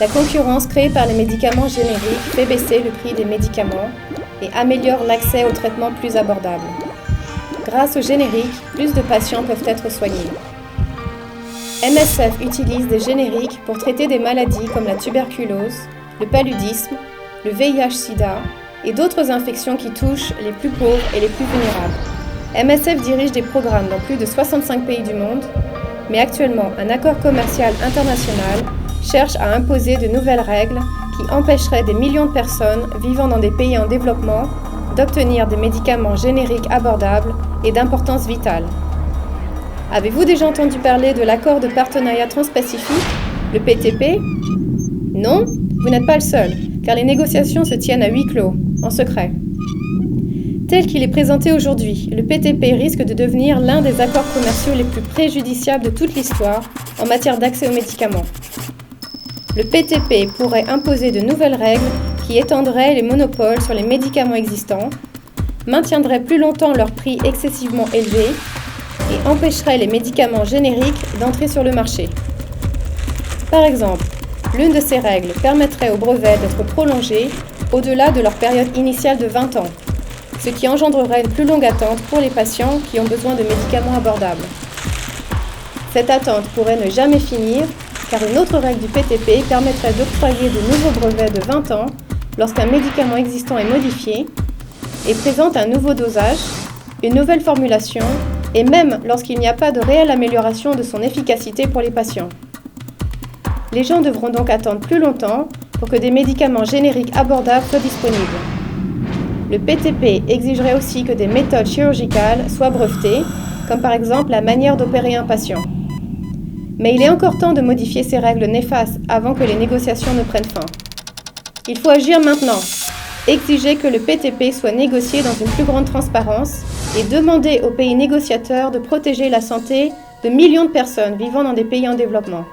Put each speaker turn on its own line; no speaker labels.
La concurrence créée par les médicaments génériques fait baisser le prix des médicaments et améliore l'accès aux traitements plus abordables. Grâce aux génériques, plus de patients peuvent être soignés. MSF utilise des génériques pour traiter des maladies comme la tuberculose, le paludisme, le VIH-Sida et d'autres infections qui touchent les plus pauvres et les plus vulnérables. MSF dirige des programmes dans plus de 65 pays du monde, mais actuellement un accord commercial international cherche à imposer de nouvelles règles qui empêcheraient des millions de personnes vivant dans des pays en développement d'obtenir des médicaments génériques abordables et d'importance vitale. Avez-vous déjà entendu parler de l'accord de partenariat transpacifique, le PTP ? Non ? Vous n'êtes pas le seul, car les négociations se tiennent à huis clos, en secret. Tel qu'il est présenté aujourd'hui, le PTP risque de devenir l'un des accords commerciaux les plus préjudiciables de toute l'histoire en matière d'accès aux médicaments. Le PTP pourrait imposer de nouvelles règles qui étendraient les monopoles sur les médicaments existants, maintiendraient plus longtemps leur prix excessivement élevé et empêcheraient les médicaments génériques d'entrer sur le marché. Par exemple, l'une de ces règles permettrait aux brevets d'être prolongés au-delà de leur période initiale de 20 ans, ce qui engendrerait une plus longue attente pour les patients qui ont besoin de médicaments abordables. Cette attente pourrait ne jamais finir, car une autre règle du PTP permettrait d'octroyer de nouveaux brevets de 20 ans lorsqu'un médicament existant est modifié et présente un nouveau dosage, une nouvelle formulation, et même lorsqu'il n'y a pas de réelle amélioration de son efficacité pour les patients. Les gens devront donc attendre plus longtemps pour que des médicaments génériques abordables soient disponibles. Le PTP exigerait aussi que des méthodes chirurgicales soient brevetées, comme par exemple la manière d'opérer un patient. Mais il est encore temps de modifier ces règles néfastes avant que les négociations ne prennent fin. Il faut agir maintenant, exiger que le PTP soit négocié dans une plus grande transparence et demander aux pays négociateurs de protéger la santé de millions de personnes vivant dans des pays en développement.